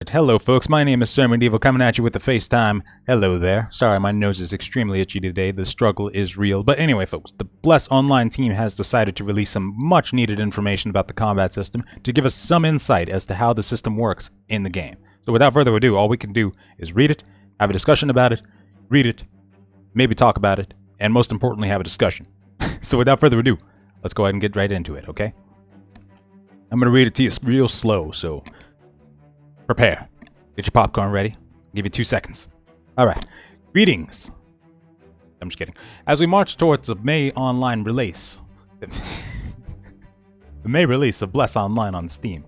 Alright, hello folks, my name is Sir Medieval coming at you with the FaceTime. Hello there. Sorry, my nose is extremely itchy today, the struggle is real. But anyway folks, the Bless Online team has decided to release some much needed information about the combat system to give us some insight as to how the system works in the game. So without further ado, all we can do is read it, have a discussion about it, read it, maybe talk about it, and most importantly have a discussion. So without further ado, let's go ahead and get right into it, okay? I'm going to read it to you real slow, so prepare. Get your popcorn ready. I'll give you 2 seconds. Alright. Greetings. I'm just kidding. As we march towards the May online release, the May release of Bless Online on Steam,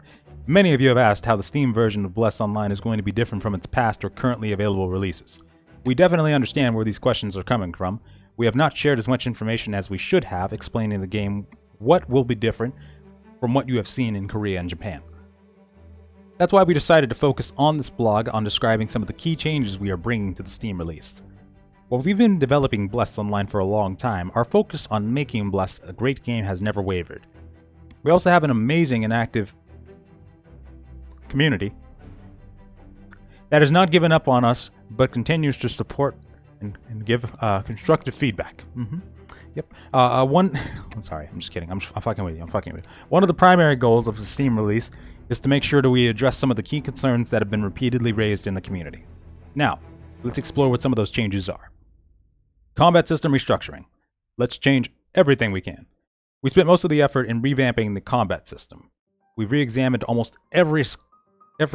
many of you have asked how the Steam version of Bless Online is going to be different from its past or currently available releases. We definitely understand where these questions are coming from. We have not shared as much information as we should have explaining the game what will be different from what you have seen in Korea and Japan. That's why we decided to focus on this blog on describing some of the key changes we are bringing to the Steam release. While we've been developing Bless Online for a long time, our focus on making Bless a great game has never wavered. We also have an amazing and active community that has not given up on us, but continues to support and give constructive feedback. Yep. Sorry, I'm just kidding. I'm fucking with you. One of the primary goals of the Steam release is to make sure that we address some of the key concerns that have been repeatedly raised in the community. Now, let's explore what some of those changes are. Combat system restructuring. Let's change everything we can. We spent most of the effort in revamping the combat system. We've re-examined almost every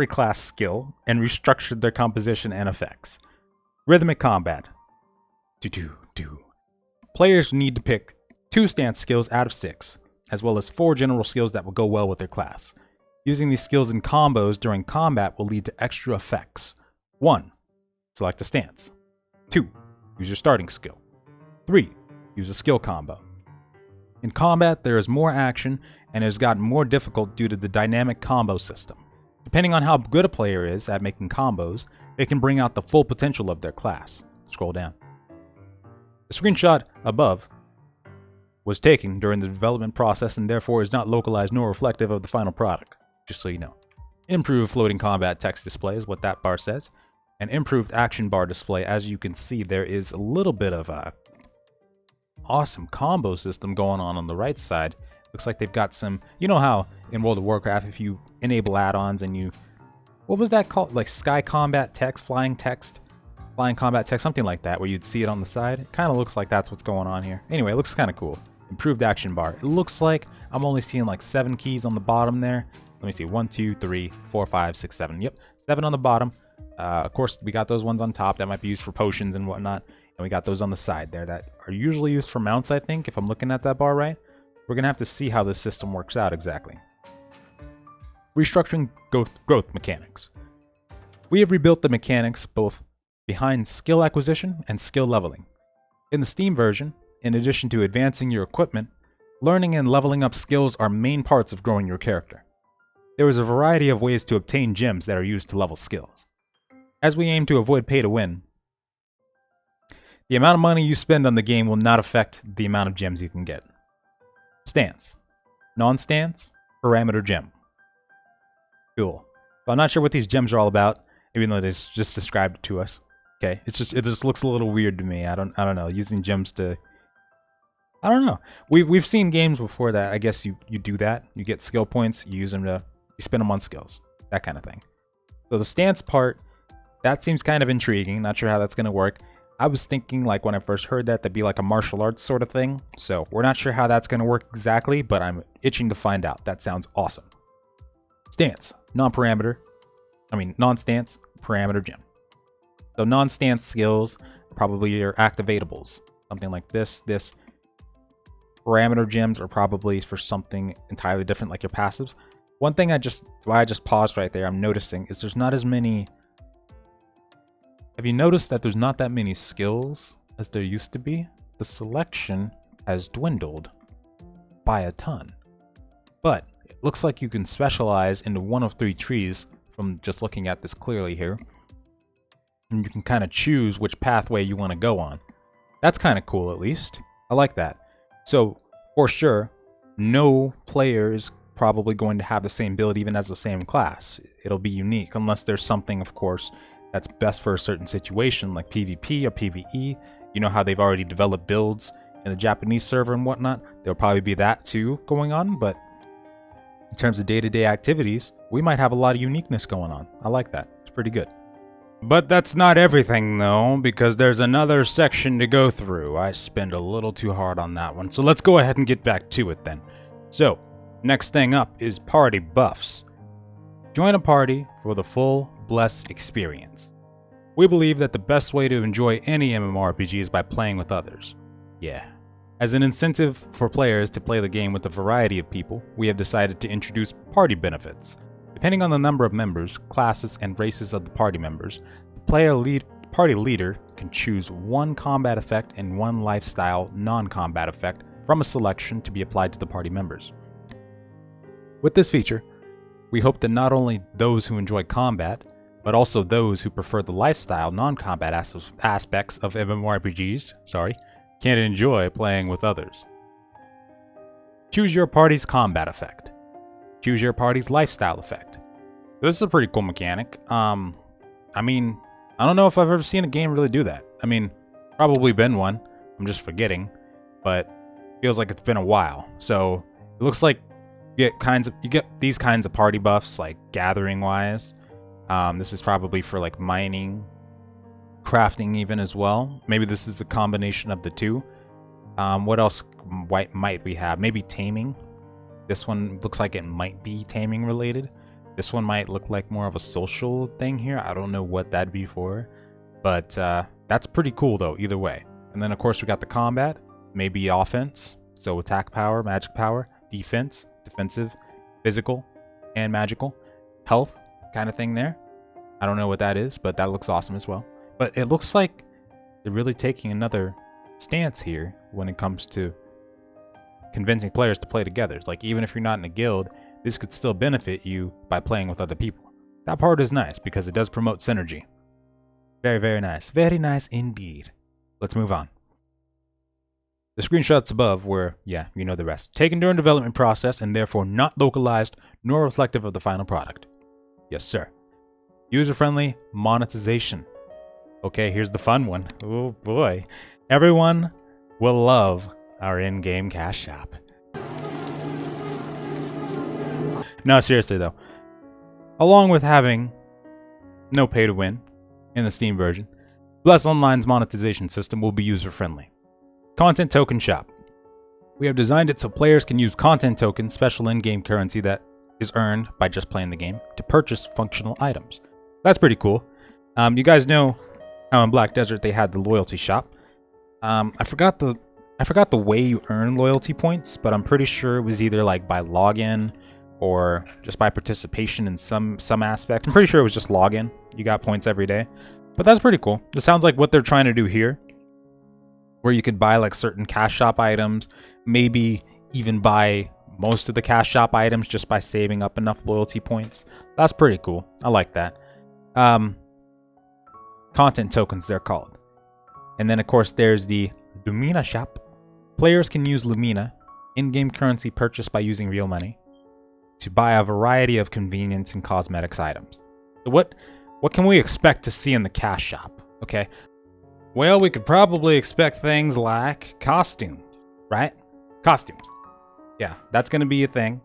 class skill and restructured their composition and effects. Rhythmic combat. Players need to pick 2 stance skills out of 6, as well as 4 general skills that will go well with their class. Using these skills in combos during combat will lead to extra effects. 1. Select a stance. 2. Use your starting skill. 3. Use a skill combo. In combat, there is more action and it has gotten more difficult due to the dynamic combo system. Depending on how good a player is at making combos, they can bring out the full potential of their class. Scroll down. The screenshot above was taken during the development process and therefore is not localized nor reflective of the final product. Just so you know. Improved floating combat text display is what that bar says. An improved action bar display. As you can see, there is a little bit of a awesome combo system going on the right side. Looks like they've got some, you know how in World of Warcraft if you enable add-ons and you, what was that called? Like sky combat text, flying combat text, something like that, where you'd see it on the side. It kind of looks like that's what's going on here. Anyway, it looks kind of cool. Improved action bar. It looks like I'm only seeing like 7 keys on the bottom there. Let me see, 1, 2, 3, 4, 5, 6, 7. Yep, 7 on the bottom. Of course, we got those ones on top that might be used for potions and whatnot. And we got those on the side there that are usually used for mounts, I think, if I'm looking at that bar right. We're going to have to see how this system works out exactly. Restructuring growth mechanics. We have rebuilt the mechanics both behind skill acquisition and skill leveling. In the Steam version, in addition to advancing your equipment, learning and leveling up skills are main parts of growing your character. There is a variety of ways to obtain gems that are used to level skills. As we aim to avoid pay to win, the amount of money you spend on the game will not affect the amount of gems you can get. Stance. Non-stance, parameter gem. Cool. So I'm not sure what these gems are all about, even though they just described it to us. Okay, it just looks a little weird to me. I don't know, using gems to, I don't know. We've seen games before that I guess you do that. You get skill points, you use them to, you spend them on skills, that kind of thing. So the stance part, that seems kind of intriguing. Not sure how that's going to work. I was thinking like when I first heard that, that'd be like a martial arts sort of thing. So we're not sure how that's going to work exactly, but I'm itching to find out. That sounds awesome. Stance, non-stance, parameter gem. So non-stance skills probably your activatables. Something like this. Parameter gems are probably for something entirely different like your passives. One thing why I just paused right there, I'm noticing is there's not as many. Have you noticed that there's not that many skills as there used to be? The selection has dwindled by a ton. But it looks like you can specialize into one of 3 trees from just looking at this clearly here. And you can kind of choose which pathway you want to go on. That's kind of cool, at least. I like that. So, for sure, no player is probably going to have the same build even as the same class. It'll be unique, unless there's something, of course, that's best for a certain situation, like PvP or PVE. You know how they've already developed builds in the Japanese server and whatnot. There'll probably be that too going on, but in terms of day-to-day activities, we might have a lot of uniqueness going on. I like that. It's pretty good. But that's not everything, though, because there's another section to go through. I spent a little too hard on that one, so let's go ahead and get back to it then. So, next thing up is party buffs. Join a party for the full Bless experience. We believe that the best way to enjoy any MMORPG is by playing with others. Yeah. As an incentive for players to play the game with a variety of people, we have decided to introduce party benefits. Depending on the number of members, classes, and races of the party members, the party leader can choose one combat effect and one lifestyle non-combat effect from a selection to be applied to the party members. With this feature, we hope that not only those who enjoy combat, but also those who prefer the lifestyle non-combat aspects of MMORPGs, can enjoy playing with others. Choose your party's combat effect. Choose your party's lifestyle effect. This is a pretty cool mechanic. I mean, I don't know if I've ever seen a game really do that. I mean, probably been one. I'm just forgetting, but it feels like it's been a while. So it looks like you get these kinds of party buffs, like gathering wise. This is probably for like mining, crafting even as well. Maybe this is a combination of the two. What else might we have? Maybe taming. This one looks like it might be taming related. This one might look like more of a social thing here. I don't know what that'd be for, but that's pretty cool though, either way. And then of course we got the combat, maybe offense, so attack power, magic power, defense, defensive, physical, and magical, health kind of thing there. I don't know what that is, but that looks awesome as well. But it looks like they're really taking another stance here when it comes to convincing players to play together. Like, even if you're not in a guild, this could still benefit you by playing with other people. That part is nice because it does promote synergy. Very, very nice. Very nice indeed. Let's move on. The screenshots above were, yeah, you know the rest, taken during development process and therefore not localized nor reflective of the final product. Yes, sir. User-friendly monetization. Okay, here's the fun one. Oh boy. Everyone will love our in-game cash shop. No, seriously though. Along with having no pay to win in the Steam version, Bless Online's monetization system will be user-friendly. Content Token Shop. We have designed it so players can use content tokens, special in-game currency that is earned by just playing the game, to purchase functional items. That's pretty cool. You guys know how in Black Desert they had the loyalty shop. I forgot the way you earn loyalty points, but I'm pretty sure it was either like by login or just by participation in some aspect. I'm pretty sure it was just login. You got points every day. But that's pretty cool. It sounds like what they're trying to do here, where you could buy like certain cash shop items, maybe even buy most of the cash shop items just by saving up enough loyalty points. That's pretty cool. I like that. Content tokens, they're called. And then of course there's the Lumina shop. Players can use Lumina, in-game currency purchased by using real money, to buy a variety of convenience and cosmetics items. So what can we expect to see in the cash shop? Okay. Well, we could probably expect things like costumes, right? Costumes. Yeah, that's going to be a thing.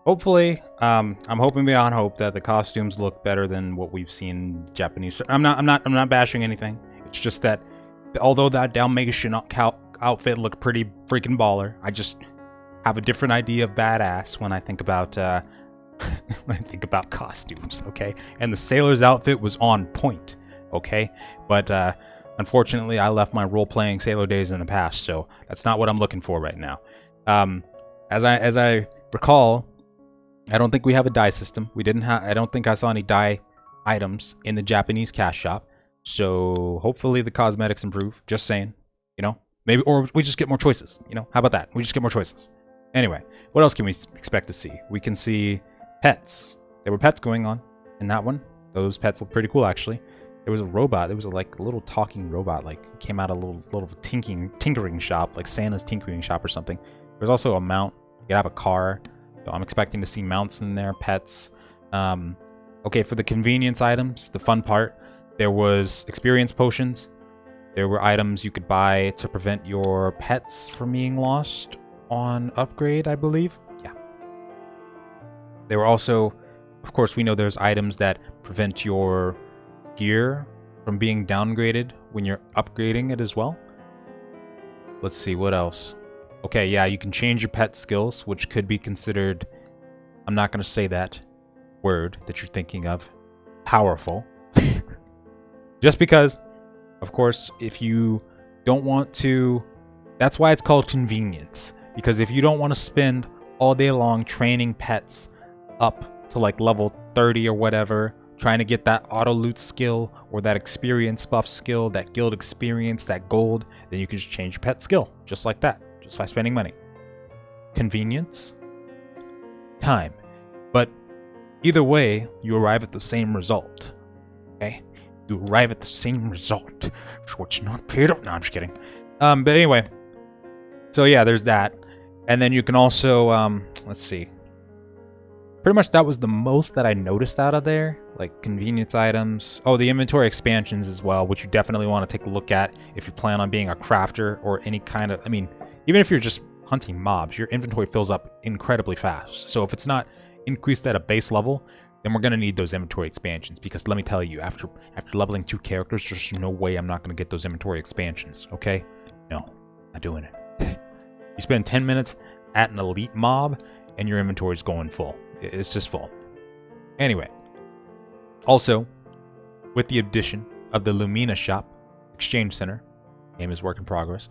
Hopefully, I'm hoping beyond hope that the costumes look better than what we've seen in Japanese. I'm not bashing anything. It's just that although that Dalmatian outfit looked pretty freaking baller, I just have a different idea of badass when I think about costumes, okay? And the sailor's outfit was on point, okay? But unfortunately, I left my role-playing Sailor days in the past, so that's not what I'm looking for right now. As I recall, I don't think we have a dye system. I don't think I saw any dye items in the Japanese cash shop. So hopefully the cosmetics improve. Just saying, you know, maybe, or we just get more choices. You know, how about that? We just get more choices. Anyway, what else can we expect to see? We can see pets. There were pets going on in that one. Those pets look pretty cool, actually. There was a robot. There was a little talking robot, like came out of a little tinkering shop, like Santa's tinkering shop or something. There's also a mount. You could have a car. So I'm expecting to see mounts in there, pets. Okay, for the convenience items, the fun part, there was experience potions. There were items you could buy to prevent your pets from being lost on upgrade, I believe. Yeah. There were also, of course, we know there's items that prevent your gear from being downgraded when you're upgrading it as well. Let's see, what else? Okay, yeah, you can change your pet skills, which could be considered, I'm not going to say that word that you're thinking of, powerful. Just because, of course, if you don't want to, that's why it's called convenience. Because if you don't want to spend all day long training pets up to like level 30 or whatever, trying to get that auto loot skill or that experience buff skill, that guild experience, that gold, then you can just change your pet skill just like that, just by spending money. Convenience, time. But either way, you arrive at the same result. Okay? You arrive at the same result. So it's not paid up. No, I'm just kidding. But anyway. So yeah, there's that. And then you can also, let's see. Pretty much that was the most that I noticed out of there. Like convenience items. Oh, the inventory expansions as well, which you definitely want to take a look at if you plan on being a crafter or any kind of, I mean, even if you're just hunting mobs, your inventory fills up incredibly fast. So if it's not increased at a base level, then we're going to need those inventory expansions, because let me tell you, after leveling 2 characters, there's no way I'm not going to get those inventory expansions, okay? No, not doing it. You spend 10 minutes at an elite mob, and your inventory's going full. It's just full. Anyway, also, with the addition of the Lumina Shop, Exchange Center, game is work in progress,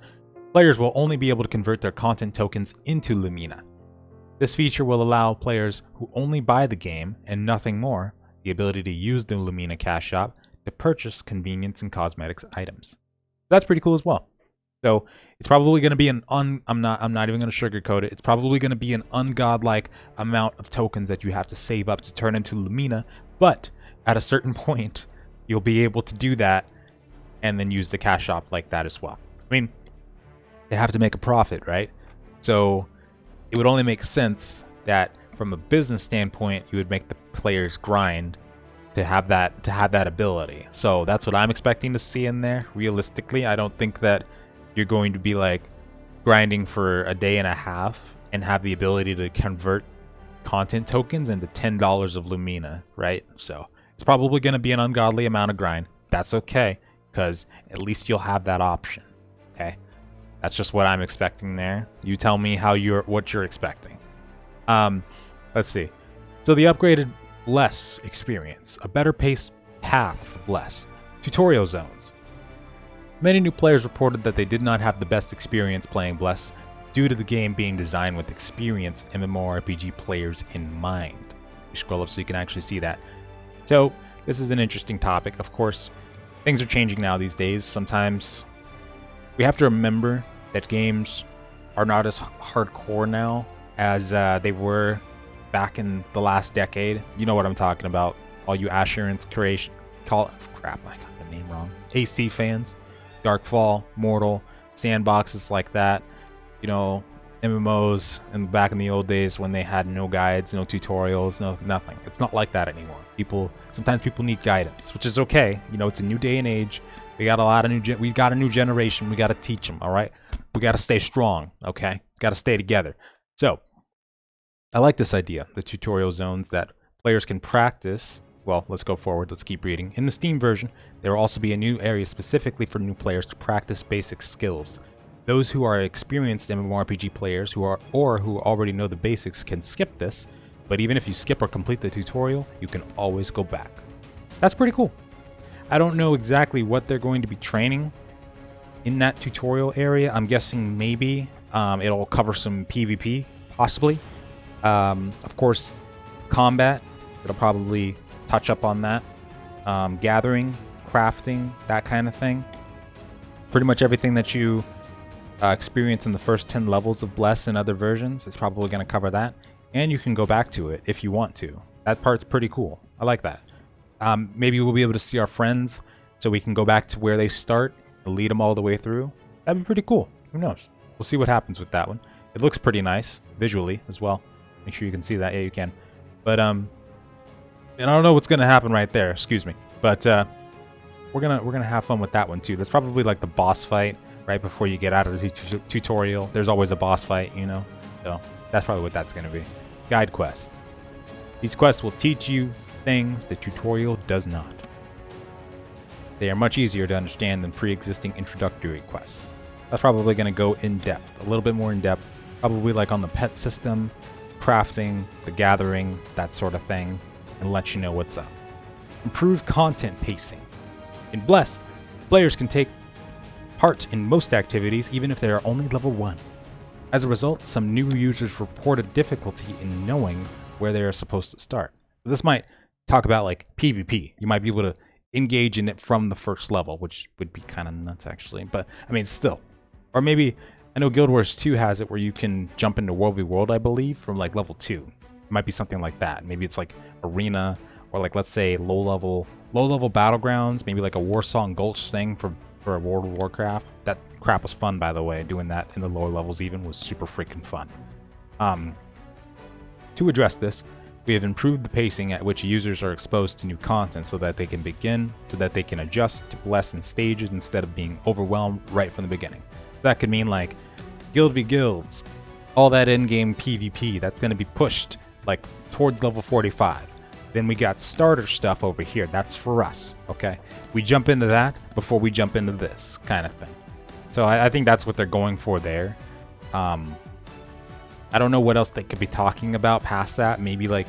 players will only be able to convert their content tokens into Lumina. This feature will allow players who only buy the game and nothing more the ability to use the Lumina Cash Shop to purchase convenience and cosmetics items. That's pretty cool as well. So it's probably going to be an I'm not even going to sugarcoat it. It's probably going to be an ungodlike amount of tokens that you have to save up to turn into Lumina, but at a certain point you'll be able to do that and then use the cash shop like that as well. I mean, they have to make a profit, right? So it would only make sense that from a business standpoint, you would make the players grind to have that ability. So that's what I'm expecting to see in there. Realistically, I don't think that you're going to be like grinding for a day and a half and have the ability to convert content tokens into $10 of Lumina, right? So it's probably going to be an ungodly amount of grind. That's okay, because at least you'll have that option. Okay. That's just what I'm expecting there. You tell me what you're expecting. Let's see. So the upgraded Bless experience, a better paced path for Bless. Tutorial zones. Many new players reported that they did not have the best experience playing Bless due to the game being designed with experienced MMORPG players in mind. You scroll up so you can actually see that. So this is an interesting topic. Of course, things are changing now these days. Sometimes we have to remember that games are not as hardcore now as they were back in the last decade. You know what I'm talking about. All you Assurance Creation, crap, I got the name wrong. AC fans, Darkfall, Mortal, sandboxes like that. You know, MMOs and back in the old days when they had no guides, no tutorials, nothing. It's not like that anymore. Sometimes people need guidance, which is okay. You know, it's a new day and age. We got a new generation. We got to teach them, all right? We got to stay strong, okay? Got to stay together. So, I like this idea, the tutorial zones that players can practice. Well, let's go forward. Let's keep reading. In the Steam version, there will also be a new area specifically for new players to practice basic skills. Those who are experienced MMORPG players who already know the basics can skip this, but even if you skip or complete the tutorial, you can always go back. That's pretty cool. I don't know exactly what they're going to be training in that tutorial area. I'm guessing maybe it'll cover some PvP, possibly. Of course, combat, it'll probably touch up on that. Gathering, crafting, that kind of thing. Pretty much everything that you experience in the first 10 levels of Bless and other versions is probably going to cover that. And you can go back to it if you want to. That part's pretty cool. I like that. Maybe we'll be able to see our friends so we can go back to where they start and lead them all the way through. That'd be pretty cool. Who knows? We'll see what happens with that one. It looks pretty nice visually as well. Make sure you can see that. Yeah, you can. But and I don't know what's gonna happen right there. Excuse me. But we're gonna have fun with that one too. That's probably like the boss fight right before you get out of the tutorial. There's always a boss fight, you know. So that's probably what that's gonna be. Guide quest. These quests will teach you things the tutorial does not. They are much easier to understand than pre-existing introductory quests. That's probably going to go in depth, a little bit more in depth, probably like on the pet system, crafting, the gathering, that sort of thing, and let you know what's up. Improved content pacing. In Bless, players can take part in most activities even if they are only level 1. As a result, some new users reported difficulty in knowing where they are supposed to start. So this might talk about like PvP. You might be able to engage in it from the first level, which would be kind of nuts actually, but I mean still. Or maybe, I know Guild Wars 2 has it where you can jump into World v World, I believe, from like level 2. It might be something like that. Maybe it's like arena, or like let's say low level battlegrounds, maybe like a Warsong Gulch thing for World of Warcraft. That crap was fun, by the way. Doing that in the lower levels even was super freaking fun. To address this, we have improved the pacing at which users are exposed to new content so that they can adjust to Bless in stages instead of being overwhelmed right from the beginning. That could mean like Guild v Guilds, all that in-game PvP, that's going to be pushed like towards level 45. Then we got starter stuff over here, that's for us, okay? We jump into that before we jump into this kind of thing. So I think that's what they're going for there. I don't know what else they could be talking about past that. Maybe like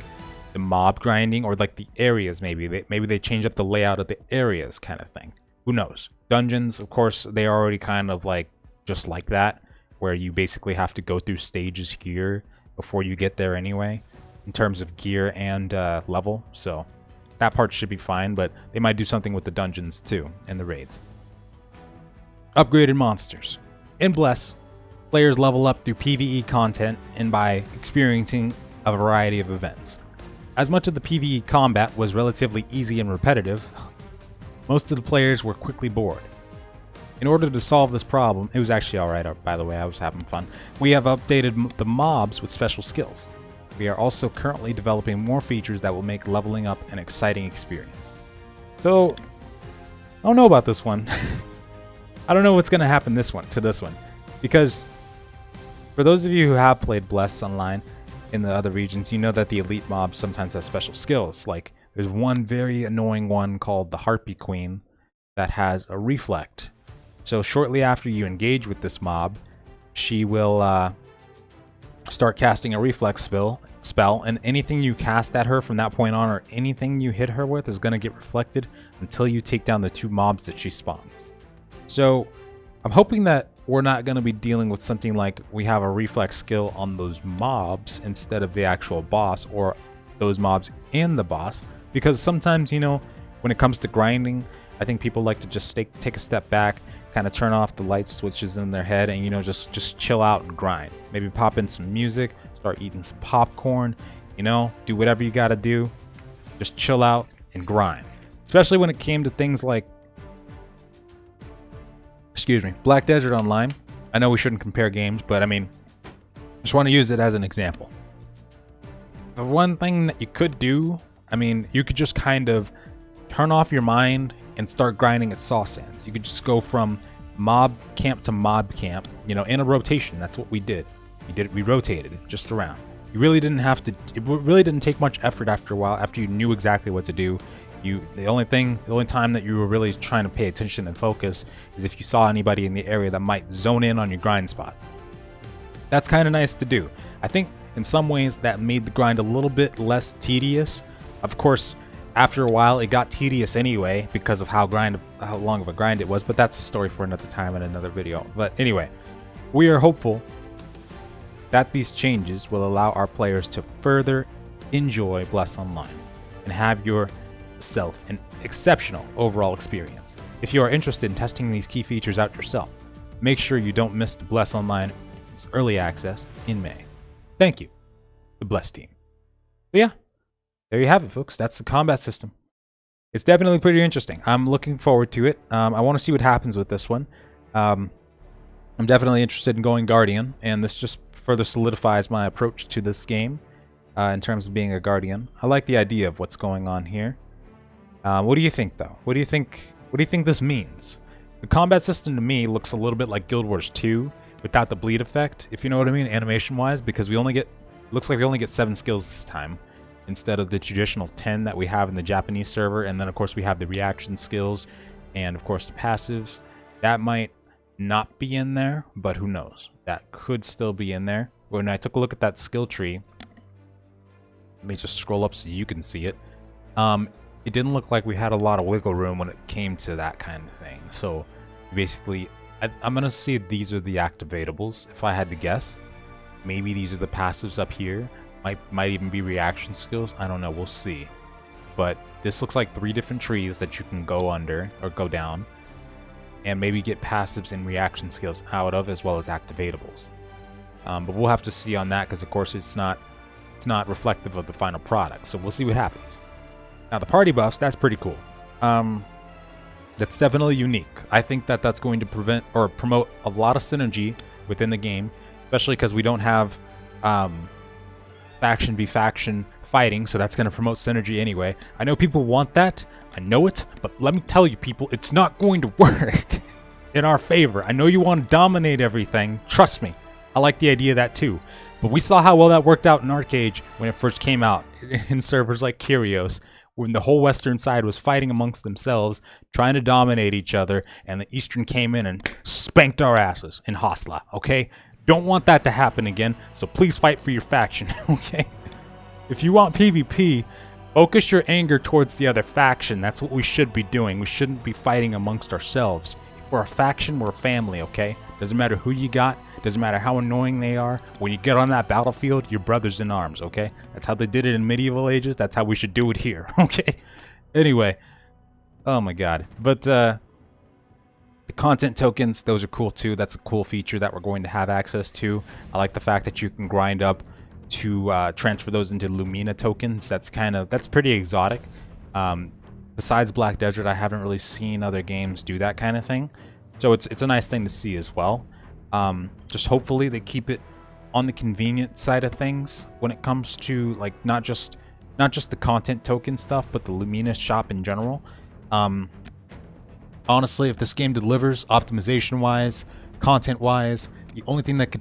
the mob grinding or like the areas. Maybe they change up the layout of the areas kind of thing. Who knows? Dungeons, of course, they are already kind of like just like that, where you basically have to go through stages here before you get there anyway, in terms of gear and level. So that part should be fine, but they might do something with the dungeons too and the raids. Upgraded monsters. In Bless, players level up through PvE content and by experiencing a variety of events. As much of the PvE combat was relatively easy and repetitive, most of the players were quickly bored. In order to solve this problem, it was actually alright, by the way, I was having fun. We have updated the mobs with special skills. We are also currently developing more features that will make leveling up an exciting experience. So, I don't know about this one. I don't know what's going to happen to this one. Because, for those of you who have played Bless online in the other regions, you know that the elite mobs sometimes have special skills. Like, there's one very annoying one called the Harpy Queen that has a reflect. So shortly after you engage with this mob, she will start casting a reflex spell, and anything you cast at her from that point on, or anything you hit her with, is going to get reflected until you take down the 2 mobs that she spawns. So I'm hoping that we're not going to be dealing with something like we have a reflex skill on those mobs instead of the actual boss, or those mobs and the boss, because sometimes, you know, when it comes to grinding, I think people like to just take a step back, kind of turn off the light switches in their head, and, you know, just chill out and grind. Maybe pop in some music, start eating some popcorn, you know, do whatever you gotta do. Just chill out and grind. Especially when it came to things like, Black Desert Online. I know we shouldn't compare games, but I mean, just want to use it as an example. The one thing that you could do, I mean, you could just kind of turn off your mind and start grinding at Saw Sands. You could just go from mob camp to mob camp, you know, in a rotation. That's what we did. We rotated it just around. You really didn't have to, it really didn't take much effort after a while, after you knew exactly what to do. The only time that you were really trying to pay attention and focus is if you saw anybody in the area that might zone in on your grind spot. That's kind of nice to do. I think in some ways that made the grind a little bit less tedious. Of course, after a while it got tedious anyway because of how long of a grind it was, but that's a story for another time in another video. But anyway, we are hopeful that these changes will allow our players to further enjoy Bless Online and have yourself an exceptional overall experience. If you are interested in testing these key features out yourself, make sure you don't miss the Bless Online early access in May. Thank you, the Bless team. So yeah, there you have it, folks. That's the combat system. It's definitely pretty interesting. I'm looking forward to it. I want to see what happens with this one. I'm definitely interested in going Guardian, and this just further solidifies my approach to this game. in terms of being a guardian. I like the idea of what's going on here. What do you think, though? What do you think? What do you think this means? The combat system to me looks a little bit like Guild Wars 2 without the bleed effect, if you know what I mean, animation-wise, because we only get, looks like we only get 7 skills this time instead of the traditional 10 that we have in the Japanese server, and then of course we have the reaction skills and of course the passives. That might not be in there, but who knows? That could still be in there. When I took a look at that skill tree, let me just scroll up so you can see it. It didn't look like we had a lot of wiggle room when it came to that kind of thing. So basically, I'm gonna say these are the activatables if I had to guess. Maybe these are the passives up here. Might even be reaction skills. I don't know. We'll see. But this looks like 3 different trees that you can go under or go down, and maybe get passives and reaction skills out of, as well as activatables. But we'll have to see on that because of course it's not reflective of the final product. So we'll see what happens. Now the party buffs, that's pretty cool. That's definitely unique. I think that that's going to prevent or promote a lot of synergy within the game, especially because we don't have faction v faction fighting, so that's going to promote synergy anyway. I know people want that, I know it, but let me tell you people, it's not going to work in our favor. I know you want to dominate everything, trust me. I like the idea of that too. But we saw how well that worked out in Arcade when it first came out in servers like Kyrios, when the whole western side was fighting amongst themselves, trying to dominate each other, and the eastern came in and spanked our asses in Hostla, okay? Don't want that to happen again, so please fight for your faction, okay? If you want PvP, focus your anger towards the other faction. That's what we should be doing. We shouldn't be fighting amongst ourselves. If we're a faction, we're a family, okay? Doesn't matter who you got, doesn't matter how annoying they are. When you get on that battlefield, you're brothers in arms, okay? That's how they did it in medieval ages. That's how we should do it here, okay? Anyway, oh my god. But the content tokens, those are cool too. That's a cool feature that we're going to have access to. I like the fact that you can grind up to transfer those into Lumina tokens. That's pretty exotic. Besides Black Desert, I haven't really seen other games do that kind of thing. So it's a nice thing to see as well. Just hopefully they keep it on the convenient side of things when it comes to like not just the content token stuff, but the Lumina shop in general. Honestly, if this game delivers optimization wise, content wise, the only thing that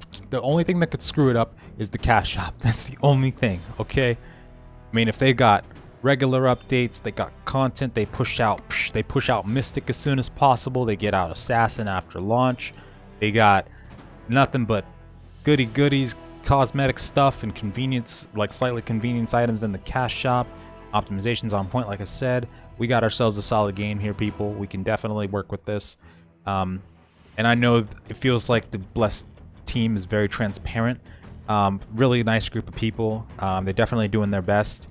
could screw it up is the cash shop. That's the only thing, okay? I mean, if they got regular updates, they got content, they push out Mystic as soon as possible, they get out Assassin after launch, they got nothing but goodies, cosmetic stuff, and convenience, like slightly convenience items in the cash shop. Optimization's on point, like I said. We got ourselves a solid game here, people. We can definitely work with this. And I know it feels like the Blessed team is very transparent. Really nice group of people. They're definitely doing their best.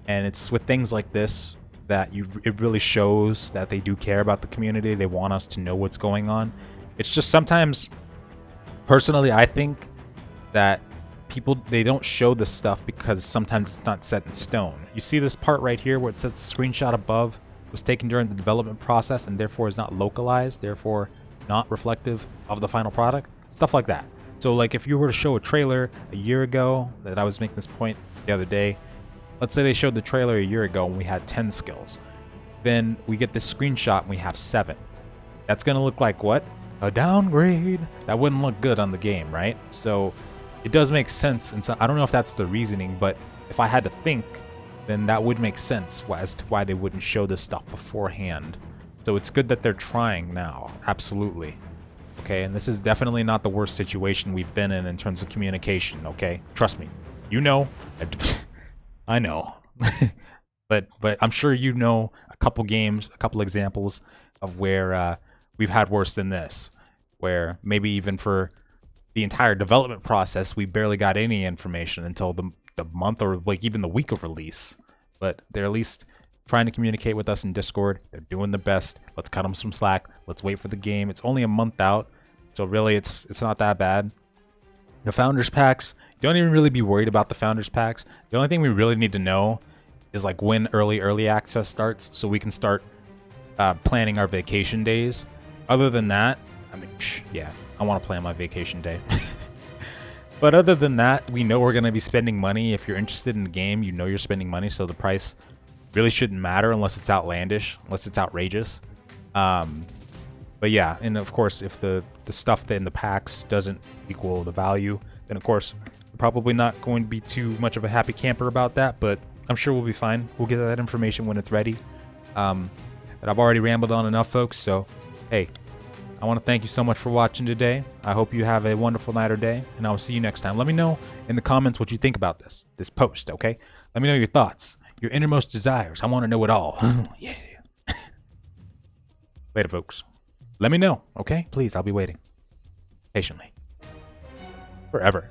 And it's with things like this that it really shows that they do care about the community. They want us to know what's going on. It's just sometimes, personally, I think that people, they don't show this stuff because sometimes it's not set in stone. You see this part right here where it says the screenshot above was taken during the development process and therefore is not localized, therefore not reflective of the final product? Stuff like that. So like if you were to show a trailer a year ago, that I was making this point the other day, let's say they showed the trailer a year ago and we had 10 skills. Then we get this screenshot and we have 7. That's going to look like what? A downgrade. That wouldn't look good on the game, right? So it does make sense, and so I don't know if that's the reasoning, but if I had to think, then that would make sense as to why they wouldn't show this stuff beforehand. So it's good that they're trying now, absolutely. Okay, and this is definitely not the worst situation we've been in terms of communication, okay? Trust me. You know. I know. but I'm sure you know a couple games, a couple examples of where we've had worse than this, where maybe even for the entire development process we barely got any information until the month or like even the week of release. But they're at least trying to communicate with us in Discord. They're doing the best. Let's cut them some slack. Let's wait for the game. It's only a month out, so really it's not that bad. The Founders Packs, don't even really be worried about the Founders Packs. The only thing we really need to know is like when early access starts, so we can start planning our vacation days. Other than that, I mean, yeah, I want to plan my vacation day. But other than that, we know we're going to be spending money. If you're interested in the game, you know you're spending money, so the price really shouldn't matter unless it's outlandish, unless it's outrageous. But yeah, and of course, if the stuff in the packs doesn't equal the value, then of course, we're probably not going to be too much of a happy camper about that, but I'm sure we'll be fine. We'll get that information when it's ready. But I've already rambled on enough, folks, so hey, I want to thank you so much for watching today. I hope you have a wonderful night or day, and I will see you next time. Let me know in the comments what you think about this post, okay? Let me know your thoughts, your innermost desires. I want to know it all. Yeah. Later, folks. Let me know, okay? Please, I'll be waiting patiently. Forever.